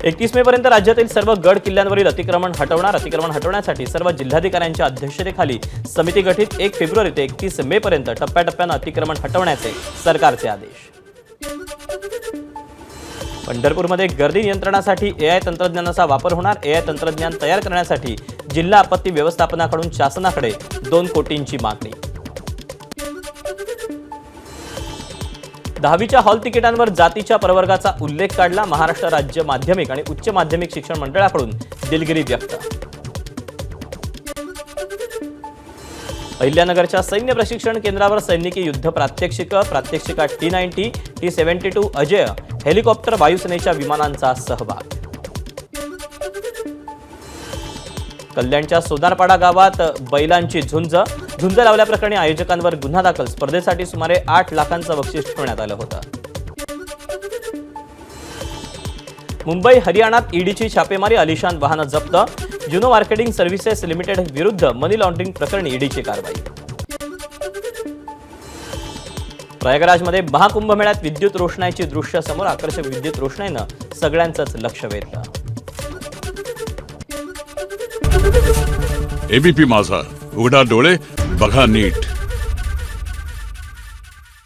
31 मे पर्यंत राज्यातील सर्व गड किल्ल्यांवरील अतिक्रमण हटवण्यासाठी सर्व जिल्हाधिकाऱ्यांच्या अध्यक्षतेखाली समिती गठीत। 1 फेब्रुवारी ते 31 मे पर्यंत टप्प्याटप्प्याने अतिक्रमण हटवण्याचे सरकारचे आदेश। पंढरपूरमध्ये गर्दी नियंत्रणासाठी एआय तंत्रज्ञानाचा वापर होणार। एआय तंत्रज्ञान तयार करण्यासाठी जिल्हा आपत्ती व्यवस्थापनाकडून शासनाकडे 2 कोटींची मागणी। 10वीच्या हॉल तिकिटांवर जातीच्या प्रवर्गाचा उल्लेख काढला। महाराष्ट्र राज्य माध्यमिक आणि उच्च माध्यमिक शिक्षण मंडळाकडून दिलगिरी व्यक्त। अहिल्यानगरच्या सैन्य प्रशिक्षण केंद्रावर सैनिकी युद्ध प्रात्यक्षिका T-90, T-72 अजय हेलिकॉप्टर वायुसेनेच्या विमानांचा सहभाग। कल्याणच्या सोनारपाडा गावात बैलांची झुंज लावल्याप्रकरणी आयोजकांवर गुन्हा दाखल। स्पर्धेसाठी सुमारे 8 लाखांचं बक्षीस ठेवण्यात आलं होतं। मुंबई हरियाणात ईडीची छापेमारी, आलिशान वाहनं जप्त। जुनो मार्केटिंग सर्व्हिसेस लिमिटेड विरुद्ध मनी लॉन्ड्रिंग प्रकरणी ईडीची कारवाई। प्रयागराजमध्ये महाकुंभमेळ्यात विद्युत रोषणाईची दृश्य समोर। आकर्षक विद्युत रोषणाईनं सगळ्यांचंच लक्ष वेधलं। एबीपी माझा, उघडा डोळे बघा नीट।